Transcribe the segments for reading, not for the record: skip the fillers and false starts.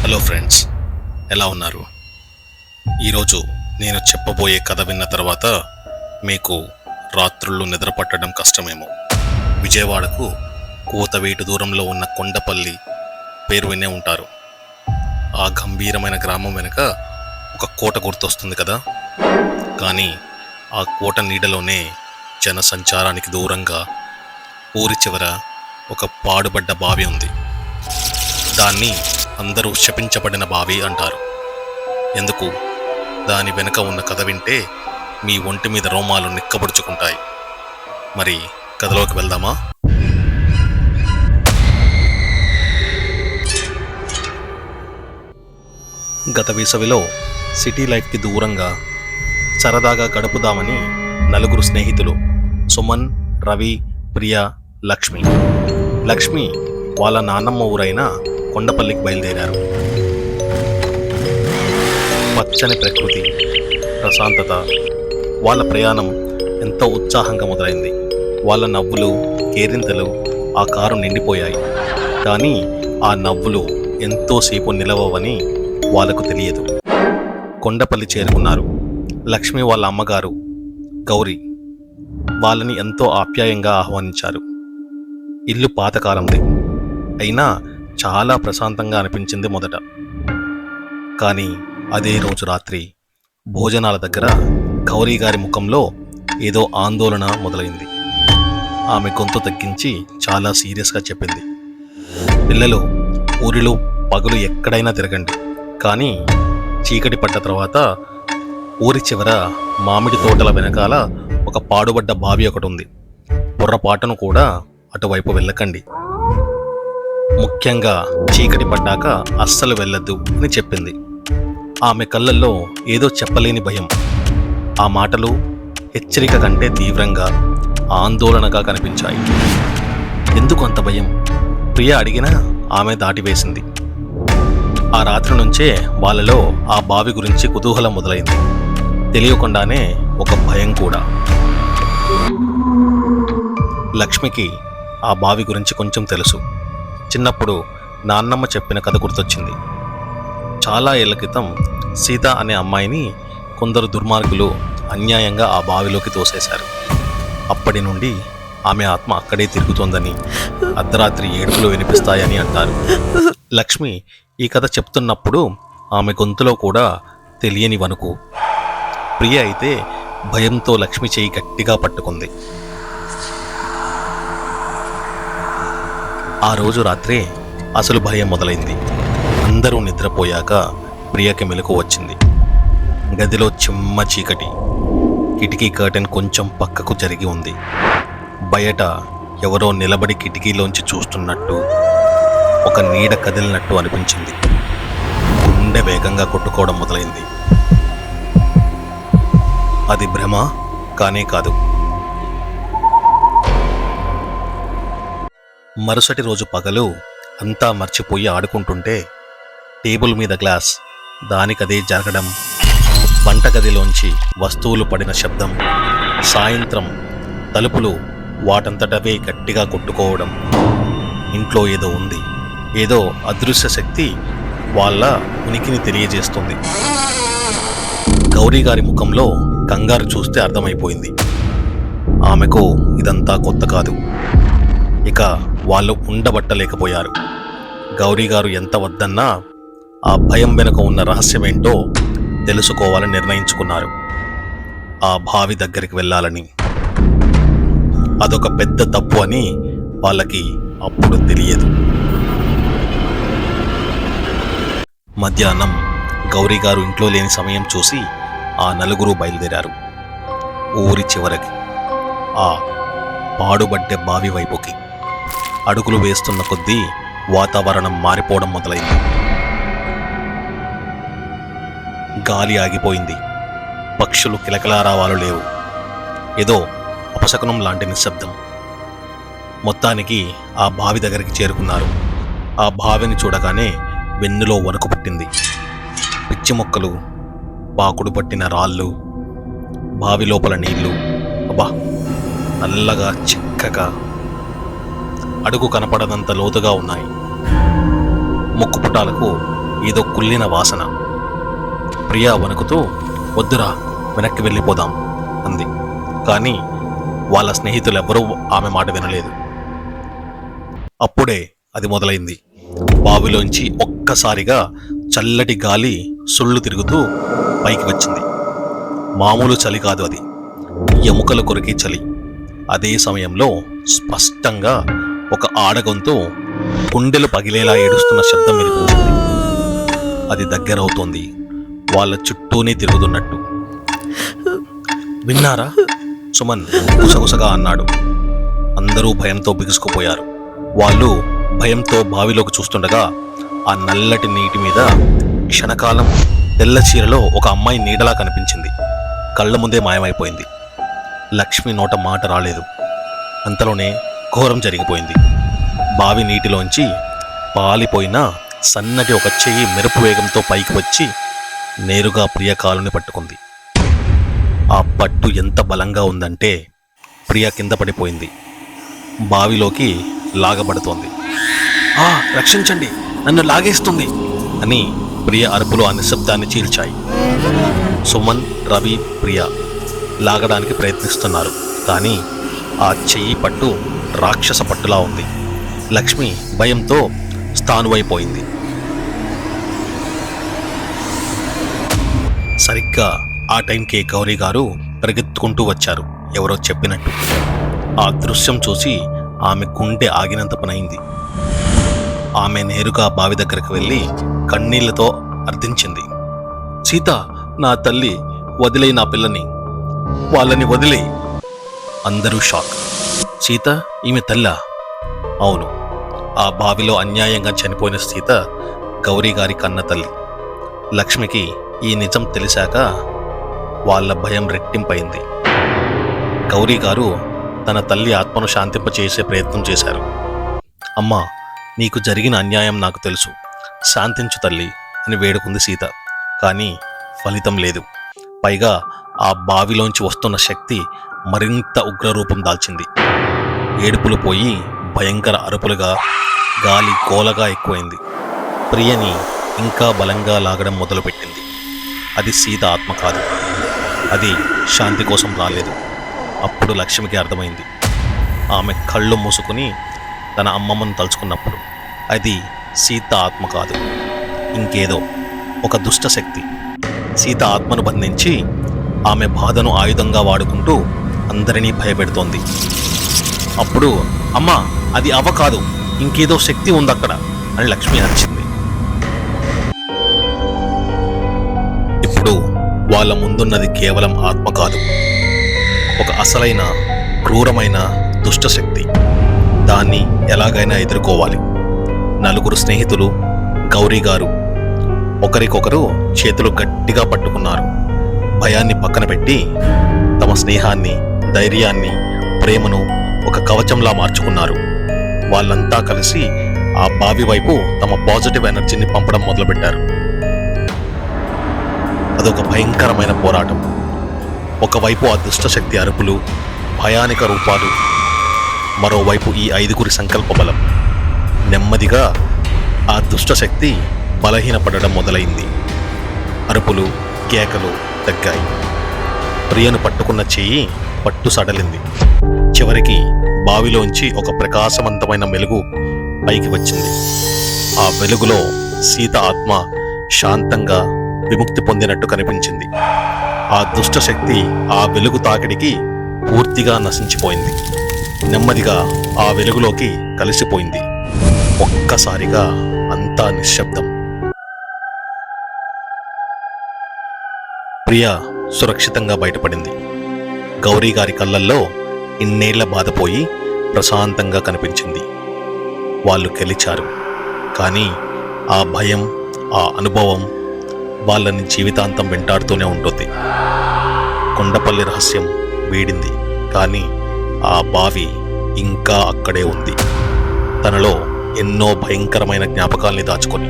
Hello friends, ఎలా ఉన్నారు? ఈరోజు నేను చెప్పబోయే కథ విన్న తర్వాత మీకు రాత్రుళ్ళు నిద్ర పట్టడం కష్టమేమో. విజయవాడకు కూతవేటు దూరంలో ఉన్న కొండపల్లి పేరు వినే ఉంటారు. ఆ గంభీరమైన గ్రామం వెనుక ఒక కోట గుర్తొస్తుంది కదా. కానీ ఆ కోట నీడలోనే జనసంచారానికి దూరంగా ఊరి చివర ఒక పాడుబడ్డ బావి ఉంది. దాన్ని అందరూ శపించబడిన బావి అంటారు. ఎందుకు? దాని వెనుక ఉన్న కథ వింటే మీ ఒంటి మీద రోమాలు నిక్కబొడుచుకుంటాయి. మరి కథలోకి వెళ్దామా? గత వేసవిలో సిటీ లైఫ్కి దూరంగా సరదాగా గడుపుదామని నలుగురు స్నేహితులు సుమన్, రవి, ప్రియా, లక్ష్మి వాళ్ళ నాన్నమ్మ ఊరైన కొండపల్లికి బయలుదేరారు. పచ్చని ప్రకృతి, ప్రశాంతత, వాళ్ళ ప్రయాణం ఎంతో ఉత్సాహంగా మొదలైంది. వాళ్ళ నవ్వులు, కేరింతలు ఆ కారు నిండిపోయాయి. కానీ ఆ నవ్వులు ఎంతోసేపు నిలవవని వాళ్ళకు తెలియదు. కొండపల్లి చేరుకున్నారు. లక్ష్మి వాళ్ళ అమ్మగారు గౌరీ వాళ్ళని ఎంతో ఆప్యాయంగా ఆహ్వానించారు. ఇల్లు పాతకాలంది అయినా చాలా ప్రశాంతంగా అనిపించింది మొదట. కానీ అదే రోజు రాత్రి భోజనాల దగ్గర గౌరీ గారి ముఖంలో ఏదో ఆందోళన మొదలైంది. ఆమె గొంతు తగ్గించి చాలా సీరియస్గా చెప్పింది, పిల్లలు, ఊరిలో పగలు ఎక్కడైనా తిరగండి, కానీ చీకటి పడ్డ తర్వాత ఊరి చివర మామిడి తోటల వెనకాల ఒక పాడుబడ్డ బావి ఒకటి ఉంది. పొర్రపాటును కూడా అటువైపు వెళ్ళకండి. ముఖ్యంగా చీకటి పడ్డాక అస్సలు వెళ్ళొద్దు అని చెప్పింది. ఆమె కళ్ళల్లో ఏదో చెప్పలేని భయం. ఆ మాటలు హెచ్చరిక కంటే తీవ్రంగా ఆందోళనగా కనిపించాయి. ఎందుకు అంత భయం? ప్రియ అడిగినా ఆమె దాటివేసింది. ఆ రాత్రి నుంచే వాళ్ళలో ఆ బావి గురించి కుతూహలం మొదలైంది. తెలియకుండానే ఒక భయం కూడా. లక్ష్మికి ఆ బావి గురించి కొంచెం తెలుసు. చిన్నప్పుడు నాన్నమ్మ చెప్పిన కథ గుర్తొచ్చింది. చాలా ఏళ్ల క్రితం సీత అనే అమ్మాయిని కొందరు దుర్మార్గులు అన్యాయంగా ఆ బావిలోకి తోసేశారు. అప్పటి నుండి ఆమె ఆత్మ అక్కడే తిరుగుతోందని, అర్ధరాత్రి ఏడుపులు వినిపిస్తాయని అంటారు. లక్ష్మి ఈ కథ చెప్తున్నప్పుడు ఆమె గొంతులో కూడా తెలియని వణుకు. ప్రియ అయితే భయంతో లక్ష్మి చేయి గట్టిగా పట్టుకుంది. ఆ రోజు రాత్రే అసలు భయం మొదలైంది. అందరూ నిద్రపోయాక ప్రియకి మెలకు వచ్చింది. గదిలో చిమ్మ చీకటి. కిటికీ కర్టెన్ కొంచెం పక్కకు జరిగి ఉంది. బయట ఎవరో నిలబడి కిటికీలోంచి చూస్తున్నట్టు, ఒక నీడ కదిలినట్టు అనిపించింది. గుండె వేగంగా కొట్టుకోవడం మొదలైంది. అది భ్రమ కానే కాదు. మరుసటి రోజు పగలు అంతా మర్చిపోయి ఆడుకుంటుంటే టేబుల్ మీద గ్లాస్ దానికదే జరగడం, వంటగదిలోంచి వస్తువులు పడిన శబ్దం, సాయంత్రం తలుపులు వాటంతటవే గట్టిగా కొట్టుకోవడం. ఇంట్లో ఏదో ఉంది. ఏదో అదృశ్య శక్తి వాళ్ళ ఉనికిని తెలియజేస్తుంది. గౌరీ గారి ముఖంలో కంగారు చూస్తే అర్థమైపోయింది. ఆమెకు ఇదంతా కొత్త కాదు. ఇక వాళ్ళు ఉండబట్టలేకపోయారు. గౌరీ గారు ఎంత వద్దన్నా ఆ భయం వెనుక ఉన్న రహస్యమేంటో తెలుసుకోవాలని నిర్ణయించుకున్నారు. ఆ బావి దగ్గరికి వెళ్ళాలని. అదొక పెద్ద తప్పు అని వాళ్ళకి అప్పుడు తెలియదు. మధ్యాహ్నం గౌరీ గారు ఇంట్లో లేని సమయం చూసి ఆ నలుగురు బయలుదేరారు. ఊరి చివరికి, ఆ పాడుబడ్డే బావి వైపుకి. అడుగులు వేస్తున్న కొద్దీ వాతావరణం మారిపోవడం మొదలైంది. గాలి ఆగిపోయింది. పక్షులు కిలకలారావాలు లేవు. ఏదో అపశకునం లాంటి నిశ్శబ్దం. మొత్తానికి ఆ బావి దగ్గరికి చేరుకున్నారు. ఆ బావిని చూడగానే వెన్నులో వణుకు పుట్టింది. పిచ్చి మొక్కలు, పాకుడు పట్టిన రాళ్ళు, బావి లోపల నీళ్లు, అబ్బా, నల్లగా చిక్కగా అడుగు కనపడనంత లోతుగా ఉన్నాయి. ముక్కుపుటాలకు ఏదో కుళ్ళిన వాసన. ప్రియా వణుకుతూ, వద్దురా, వెనక్కి వెళ్ళిపోదాం అంది. కానీ వాళ్ళ స్నేహితులెవ్వరూ ఆమె మాట వినలేదు. అప్పుడే అది మొదలైంది. బావిలోంచి ఒక్కసారిగా చల్లటి గాలి సుళ్ళు తిరుగుతూ పైకి వచ్చింది. మామూలు చలి కాదు అది, ఎముకలు కొరికే చలి. అదే సమయంలో స్పష్టంగా ఒక ఆడగొంతు గుండెలు పగిలేలా ఏడుస్తున్న శబ్దం వినిపించింది. అది దగ్గరవుతోంది, వాళ్ళ చుట్టూనే తిరుగుతున్నట్టు. విన్నారా? సుమన్ గుసగుసగా అన్నాడు. అందరూ భయంతో బిగుసుకుపోయారు. వాళ్ళు భయంతో బావిలోకి చూస్తుండగా ఆ నల్లటి నీటి మీద క్షణకాలం తెల్ల చీరలో ఒక అమ్మాయి నీడలా కనిపించింది. కళ్ళ ముందే మాయమైపోయింది. లక్ష్మి నోట మాట రాలేదు. అంతలోనే ఘోరం జరిగిపోయింది. బావి నీటిలోంచి పాలిపోయిన సన్నటి ఒక చెయ్యి మెరుపు వేగంతో పైకి వచ్చి నేరుగా ప్రియ కాలుని పట్టుకుంది. ఆ పట్టు ఎంత బలంగా ఉందంటే ప్రియ కింద పడిపోయింది. బావిలోకి లాగబడుతోంది. రక్షించండి, నన్ను లాగేస్తుంది అని ప్రియ అరుపులు ఆ నిశ్శబ్దాన్ని చీల్చాయి. సుమన్, రవి, ప్రియ లాగడానికి ప్రయత్నిస్తున్నారు. కానీ ఆ చెయ్యి పట్టు రాక్షస పట్టులా ఉంది. లక్ష్మి భయంతో స్థానువైపోయింది. సరిగ్గా ఆ టైంకి గౌరీ గారు పరిగెత్తుకుంటూ వచ్చారు, ఎవరో చెప్పినట్టు. ఆ దృశ్యం చూసి ఆమె గుండె ఆగినంత పనైంది. ఆమె నేరుగా బావి దగ్గరకు వెళ్ళి కన్నీళ్లతో అర్థించింది. సీత, నా తల్లి, వదిలేయి నా పిల్లని, వాళ్ళని వదిలేయి. అందరూ షాక్. సీత ఈమె తల్లా? అవును, ఆ బావిలో అన్యాయంగా చనిపోయిన సీత గౌరీ గారి కన్న తల్లి. లక్ష్మికి ఈ నిజం తెలిసాక వాళ్ళ భయం రెట్టింపైంది. గౌరీ గారు తన తల్లి ఆత్మను శాంతింపచేసే ప్రయత్నం చేశారు. అమ్మా, నీకు జరిగిన అన్యాయం నాకు తెలుసు, శాంతించు తల్లి అని వేడుకుంది సీత. కానీ ఫలితం లేదు. పైగా ఆ బావిలోంచి వస్తున్న శక్తి మరింత ఉగ్రరూపం దాల్చింది. ఏడుపులు పోయి భయంకర అరుపులుగా, గాలి గోలగా ఎక్కువైంది. ప్రియని ఇంకా బలంగా లాగడం మొదలుపెట్టింది. అది సీత ఆత్మ కాదు, అది శాంతి కోసం రాలేదు. అప్పుడు లక్ష్మికి అర్థమైంది. ఆమె కళ్ళు మూసుకుని తన అమ్మమ్మను తలుచుకున్నప్పుడు అది సీత ఆత్మ కాదు, ఇంకేదో ఒక దుష్ట శక్తి సీత ఆత్మను బంధించి ఆమె బాధను ఆయుధంగా వాడుకుంటూ అందరినీ భయపెడుతోంది. అప్పుడు అమ్మా, అది అవ్వ కాదు, ఇంకేదో శక్తి ఉందక్కడ అని లక్ష్మి అరిచింది. ఇప్పుడు వాళ్ళ ముందున్నది కేవలం ఆత్మ కాదు, ఒక అసలైన క్రూరమైన దుష్టశక్తి. దాన్ని ఎలాగైనా ఎదుర్కోవాలి. నలుగురు స్నేహితులు, గౌరీ గారు ఒకరికొకరు చేతులు గట్టిగా పట్టుకున్నారు. భయాన్ని పక్కన పెట్టి తమ స్నేహాన్ని, ధైర్యాన్ని, ప్రేమను ఒక కవచంలా మార్చుకున్నారు. వాళ్ళంతా కలిసి ఆ బావి వైపు తమ పాజిటివ్ ఎనర్జీని పంపడం మొదలుపెట్టారు. అదొక భయంకరమైన పోరాటం. ఒకవైపు ఆ దుష్టశక్తి అరుపులు, భయానిక రూపాలు, మరోవైపు ఈ ఐదుగురి సంకల్ప బలం. నెమ్మదిగా ఆ దుష్టశక్తి బలహీనపడడం మొదలైంది. అరుపులు, కేకలు తగ్గాయి. ప్రియను పట్టుకున్న చెయ్యి పట్టు సడలింది. చివరికి బావిలోంచి ఒక ప్రకాశవంతమైన వెలుగు పైకి వచ్చింది. ఆ వెలుగులో సీత ఆత్మ శాంతంగా విముక్తి పొందినట్టు కనిపించింది. ఆ దుష్టశక్తి ఆ వెలుగు తాకిడికి పూర్తిగా నశించిపోయింది. నెమ్మదిగా ఆ వెలుగులోకి కలిసిపోయింది. ఒక్కసారిగా అంతా నిశ్శబ్దం. ప్రియ సురక్షితంగా బయటపడింది. గౌరీ గారి కళ్ళల్లో ఇన్నేళ్ల బాధపోయి ప్రశాంతంగా కనిపించింది. వాళ్ళు గెలిచారు. కానీ ఆ భయం, ఆ అనుభవం వాళ్ళని జీవితాంతం వెంటాడుతూనే ఉంటుంది. కొండపల్లి రహస్యం వీడింది, కానీ ఆ బావి ఇంకా అక్కడే ఉంది, తనలో ఎన్నో భయంకరమైన జ్ఞాపకాల్ని దాచుకొని.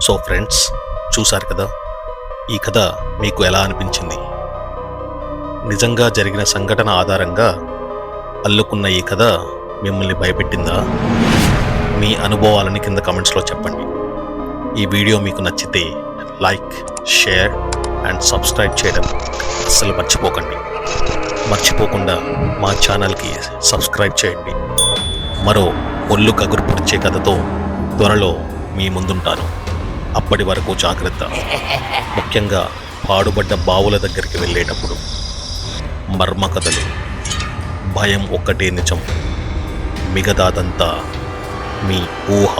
సో ఫ్రెండ్స్, చూశారు కదా, ఈ కథ మీకు ఎలా అనిపించింది? నిజంగా జరిగిన సంఘటన ఆధారంగా అల్లుకున్న ఈ కథ మిమ్మల్ని భయపెట్టిందా? మీ అనుభవాలని కింద కమెంట్స్లో చెప్పండి. ఈ వీడియో మీకు నచ్చితే లైక్, షేర్ అండ్ సబ్స్క్రైబ్ చేయడం అస్సలు మర్చిపోకండి. మర్చిపోకుండా మా ఛానల్కి సబ్స్క్రైబ్ చేయండి. మరో ఒళ్ళు కగురు పొడిచే కథతో త్వరలో మీ ముందుంటాను. అప్పటి వరకు జాగ్రత్త. ముఖ్యంగా పాడుబడ్డ బావుల దగ్గరికి వెళ్ళేటప్పుడు మర్మ కథలు, భయం ఒక్కటే నిజం, మిగతాదంతా మీ ఊహ.